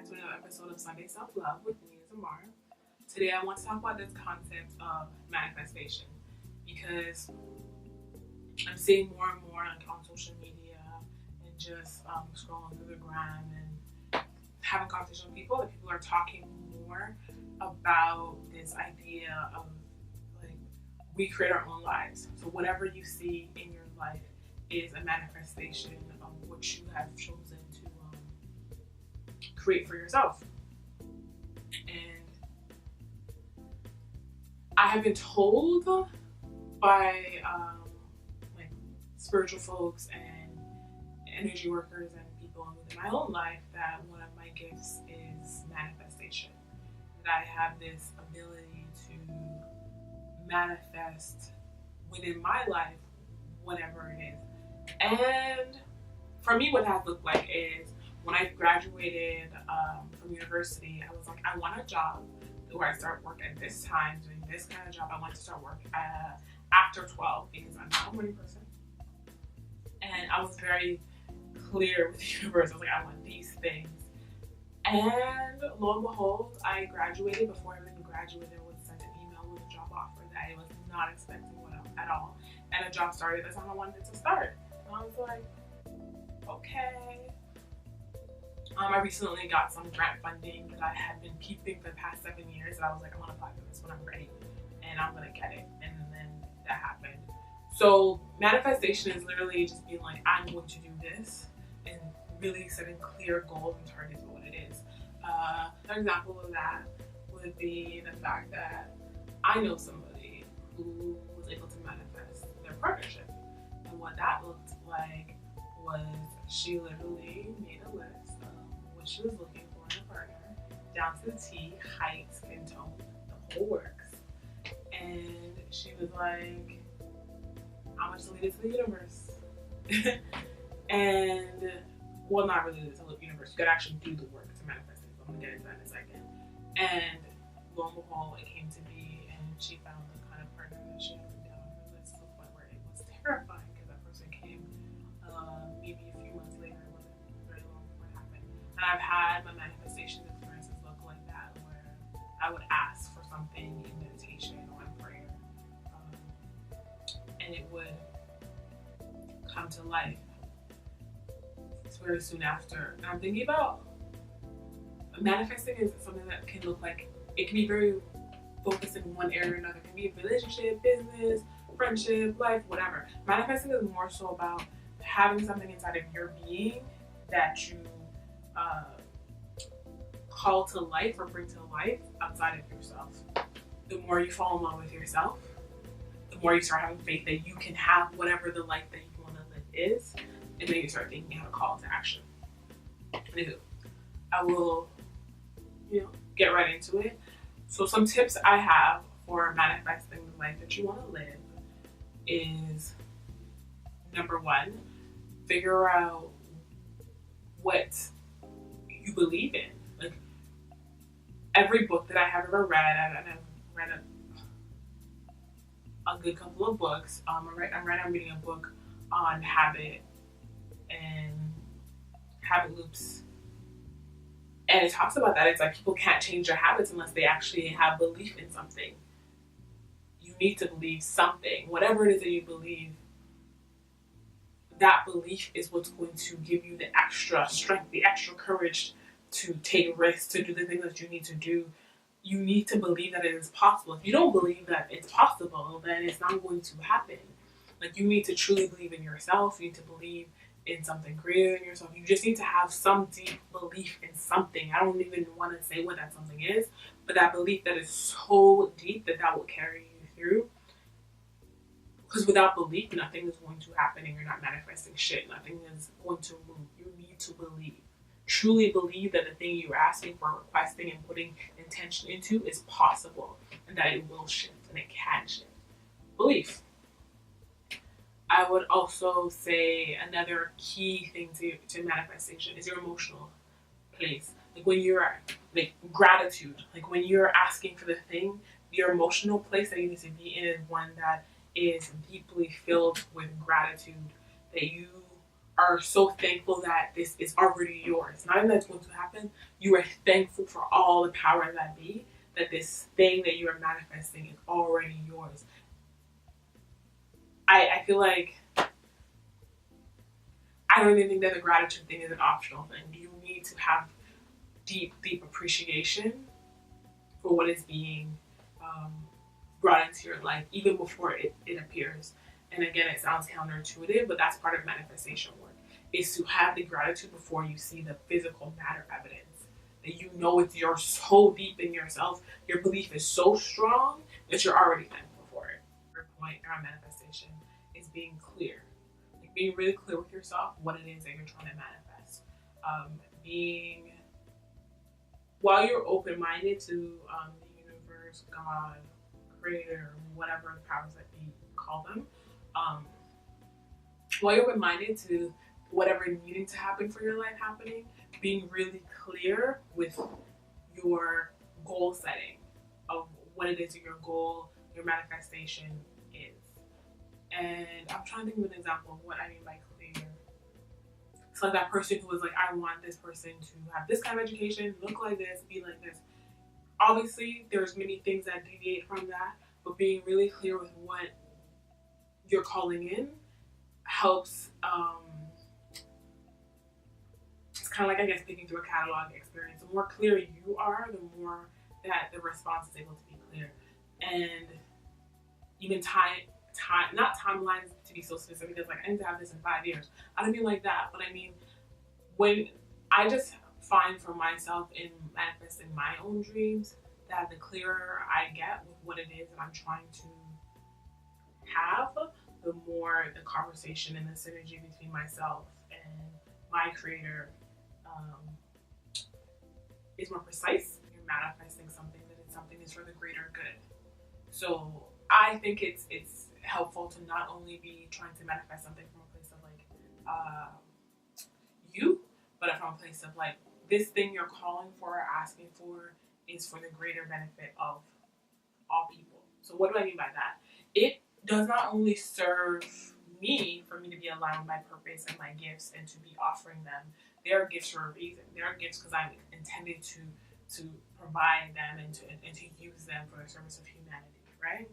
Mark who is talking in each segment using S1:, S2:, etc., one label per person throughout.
S1: to another episode of Sunday Self-Love with me, Zamara. Today I want to talk about this concept of manifestation because I'm seeing more and more on social media and just scrolling through the gram and having conversations with people that people are talking more about this idea of like we create our own lives. So whatever you see in your life is a manifestation of what you have chosen to create for yourself. And I have been told by like spiritual folks and energy workers and people within my own life that one of my gifts is manifestation. That I have this ability to manifest within my life whatever it is. And for me, what that looked like is when I graduated from university, I was like, I want a job where I start work at this time, doing this kind of job. I want to start work after 12 because I'm not a morning person. And I was very clear with the universe. I was like, I want these things. And lo and behold, I graduated. Before I even graduated, I was sent an email with a job offer that I was not expecting at all. And a job started at the time I wanted it to start. And I was like, okay. I recently got some grant funding that I had been keeping for the past 7 years. And I was like, I'm going to apply for this when I'm ready. And I'm going to get it. And then that happened. So manifestation is literally just being like, I'm going to do this. And really setting clear goals and targets for what it is. An example of that would be the fact that I know somebody who was able to manifest their partnership. And what that looked like was she literally made a list of what she was looking for in a partner, down to the T, height, skin tone, the whole works. And she was like, I'm going to leave it to the universe. And, well, not really to the universe. You got to actually do the work to manifest it. So I'm going to get into that in a second. And lo and behold, it came to be, and she found the kind of partner that she had written down on her list to the point where it was terrifying because that person came maybe a few months later. It wasn't very long before it happened. And I've had my manifestation experiences look like that, where I would ask for something in meditation or in prayer, and it would come to life very soon after. And I'm thinking about manifesting is something that can look like, it can be very focused in one area or another. It can be a relationship, business, friendship, life, whatever. Manifesting is more so about having something inside of your being that you call to life or bring to life outside of yourself. The more you fall in love with yourself, the more you start having faith that you can have whatever the life that you want to live is, and then you start thinking how to call to action. Anywho, I will, get right into it. So some tips I have for manifesting the life that you want to live is, number one, figure out what you believe in. Like, every book that I have ever read, and I've read a good couple of books. I'm reading a book on habit and habit loops. And it talks about that. It's like people can't change their habits unless they actually have belief in something. You need to believe something. Whatever it is that you believe, that belief is what's going to give you the extra strength, the extra courage to take risks, to do the things that you need to do. You need to believe that it is possible. If you don't believe that it's possible, then it's not going to happen. Like, you need to truly believe in yourself. You need to believe in something greater in yourself. You just need to have some deep belief in something. I don't even want to say what that something is, but that belief that is so deep that will carry you through. Because without belief, nothing is going to happen, and you're not manifesting shit. Nothing is going to move. You need to believe. Truly believe that the thing you're asking for, requesting, and putting intention into is possible, and that it will shift, and it can shift. Belief. I would also say another key thing to manifestation is your emotional place. Like, when you're, like, gratitude. Like, when you're asking for the thing, your emotional place that you need to be in is one that is deeply filled with gratitude. That you are so thankful that this is already yours. Not even that it's going to happen. You are thankful for all the power that be, that this thing that you are manifesting is already yours. I feel like I don't even think that the gratitude thing is an optional thing. You need to have deep, deep appreciation for what is being brought into your life, even before it appears. And again, it sounds counterintuitive, but that's part of manifestation work, is to have the gratitude before you see the physical matter evidence. That you know you're so deep in yourself, your belief is so strong that you're already thankful for it. Your point around manifestation is being clear. Like being really clear with yourself what it is that you're trying to manifest. Being, while you're open-minded to the universe, God, creator, whatever powers that be, call them, while you're open-minded to whatever needing to happen for your life happening, being really clear with your goal setting of what it is that your goal, your manifestation is. And I'm trying to think of an example of what I mean by clear. It's like that person who was like, I want this person to have this kind of education, look like this, be like this. Obviously, there's many things that deviate from that, but being really clear with what you're calling in helps. It's kind of like, I guess, picking through a catalog experience. The more clear you are, the more that the response is able to be clear. And even not timelines to be so specific as like, I need to have this in 5 years. I don't mean like that, but I mean, when I just find for myself in manifesting my own dreams, that the clearer I get with what it is that I'm trying to have, the more the conversation and the synergy between myself and my creator is more precise. You're manifesting something something is for the greater good. So I think it's helpful to not only be trying to manifest something from a place of like you, but from a place of like, this thing you're calling for or asking for is for the greater benefit of all people. So what do I mean by that? It does not only serve me for me to be aligned with my purpose and my gifts and to be offering them. They are gifts for a reason. They are gifts because I'm intended to provide them and to use them for the service of humanity, right?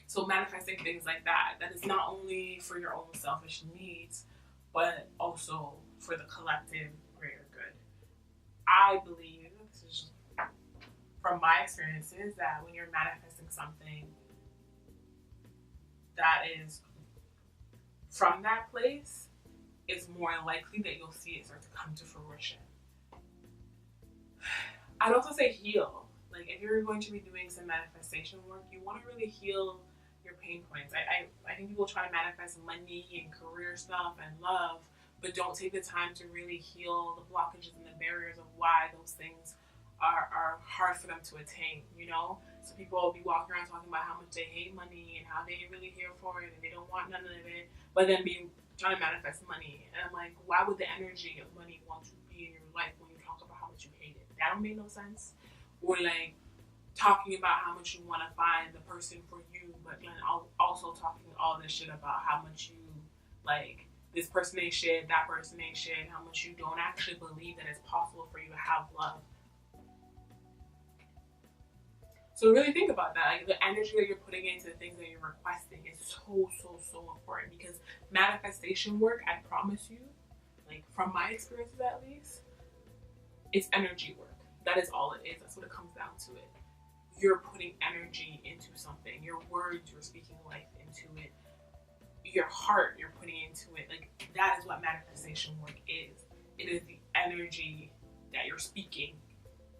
S1: So manifesting things like that is not only for your own selfish needs, but also for the collective greater good. I believe, this is just from my experiences, that when you're manifesting something that is from that place, it's more likely that you'll see it start to come to fruition. I'd also say heal. Like, if you're going to be doing some manifestation work, you want to really heal your pain points. I think people try to manifest money and career stuff and love, but don't take the time to really heal the blockages and the barriers of why those things are hard for them to attain, you know? So people will be walking around talking about how much they hate money and how they ain't really here for it and they don't want none of it, but then be trying to manifest money. And I'm like, why would the energy of money want to be in your life when you talk about how much you hate it? That don't make no sense. Or like talking about how much you want to find the person for you, but then also talking all this shit about how much you like this person ain't shit, that person ain't shit, how much you don't actually believe that it's possible for you to have love. So really think about that. Like, the energy that you're putting into the things that you're requesting is so, so, so important, because manifestation work, I promise you, like from my experiences at least, it's energy work. That is all it is. That's what it comes down to it. You're putting energy into something. Your words, you're speaking life into it. Your heart, you're putting into it. Like, that is what manifestation work is. It is the energy that you're speaking.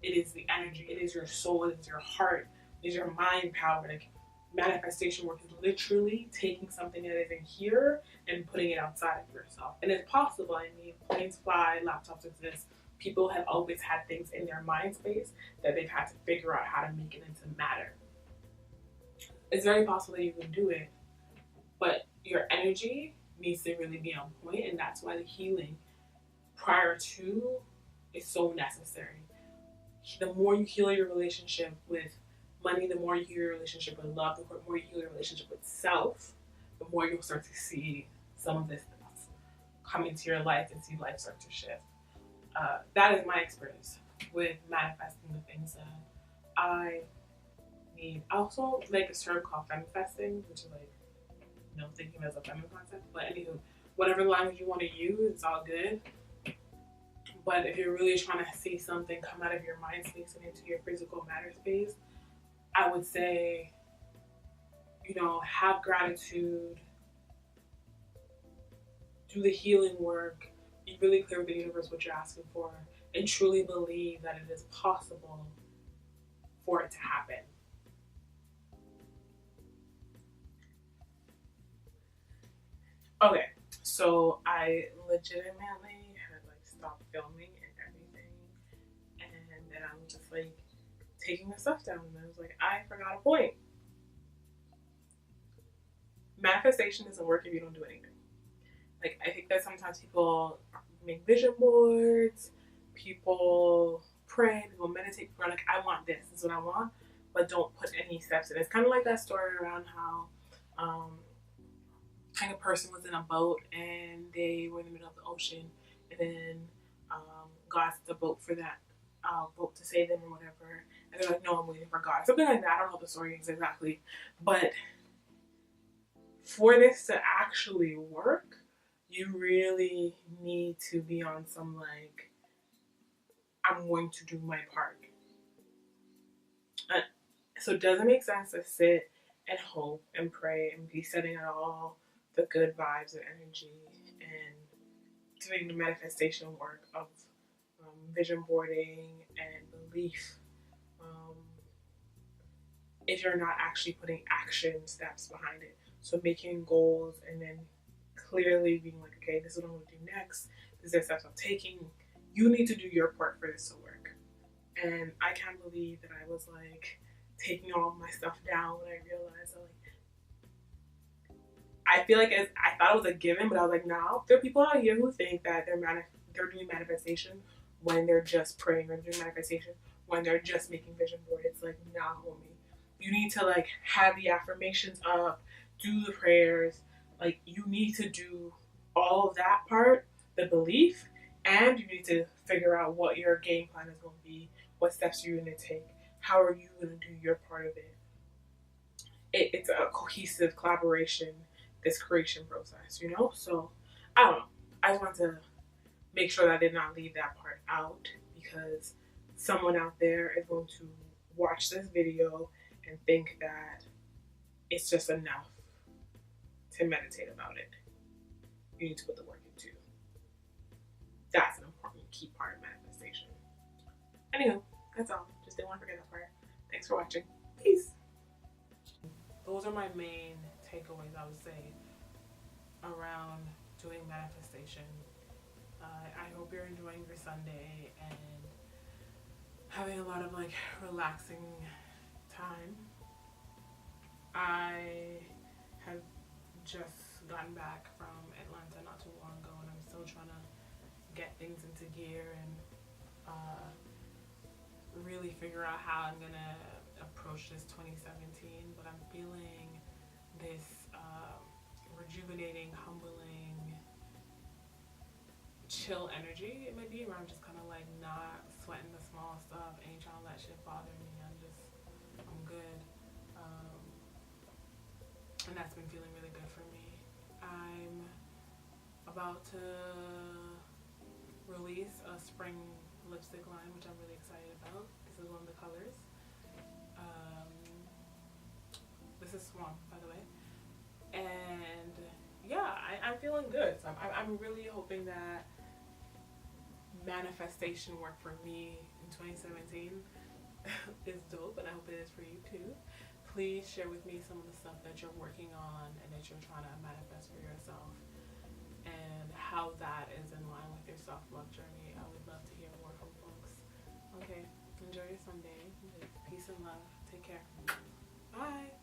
S1: It is the energy. It is your soul. It is your heart. It is your mind power. Like, manifestation work is literally taking something that is in here and putting it outside of yourself. And it's possible. I mean, planes fly, laptops exist. People have always had things in their mind space that they've had to figure out how to make it into matter. It's very possible that you can do it, but your energy needs to really be on point, and that's why the healing prior to is so necessary. The more you heal your relationship with money, the more you heal your relationship with love, the more you heal your relationship with self, the more you'll start to see some of this stuff come into your life and see life start to shift. That is my experience with manifesting the things that I need. I also like a term called manifesting, which is like, thinking as a feminine concept. But anywho, whatever language you want to use, it's all good. But if you're really trying to see something come out of your mind space and into your physical matter space, I would say, have gratitude, do the healing work, be really clear with the universe what you're asking for, and truly believe that it is possible for it to happen. Okay, so I legitimately had like stopped filming and everything, and then I was just like taking the stuff down, and I was like, I forgot a point. Manifestation doesn't work if you don't do anything. Like, I think that sometimes people make vision boards, people pray, people meditate, people are like, I want this is what I want, but don't put any steps in. It's kind of like that story around how kind of person was in a boat and they were in the middle of the ocean, and then God sent the boat for that boat to save them or whatever, and they're like, no, I'm waiting for God, something like that. I don't know the story exactly, but for this to actually work, you really need to be on some like, I'm going to do my part. So it doesn't make sense to sit and hope and pray and be setting out all the good vibes and energy and doing the manifestation work of vision boarding and belief if you're not actually putting action steps behind it. So making goals and then clearly being like, okay, this is what I'm going to do next. These are steps I'm taking. You need to do your part for this to work. And I can't believe that I was like taking all my stuff down when I realized I feel like I thought it was a given, but I was like, no, there are people out here who think that they're doing manifestation when they're just praying, or doing manifestation when they're just making vision board. It's like, nah, homie. You need to like have the affirmations up, do the prayers. Like, you need to do all of that part, the belief, and you need to figure out what your game plan is going to be, what steps you're going to take, how are you going to do your part of it. It's a cohesive collaboration, this creation process, So I don't know. I just wanted to make sure that I did not leave that part out, because someone out there is going to watch this video and think that it's just enough to meditate about it. You need to put the work into. That's an important key part of manifestation. Anywho, that's all. Just didn't want to forget that part. Thanks for watching. Peace. Those are my main takeaways, I would say, around doing manifestation. I hope you're enjoying your Sunday and having a lot of like relaxing time. I have just gotten back from Atlanta not too long ago, and I'm still trying to get things into gear and really figure out how I'm gonna approach this 2017. But I'm feeling this rejuvenating, humbling, chill energy. It might be where I'm just kind of like not sweating the small stuff, ain't trying to let shit bother me. I'm good. And that's been feeling really good for me. I'm about to release a spring lipstick line, which I'm really excited about. This is one of the colors. This is Swamp, by the way. And yeah, I'm feeling good. So I'm really hoping that manifestation work for me in 2017 is dope, and I hope it is for you too. Please share with me some of the stuff that you're working on and that you're trying to manifest for yourself, and how that is in line with your self-love journey. I would love to hear more from folks. Okay, enjoy your Sunday. Peace and love. Take care. Bye.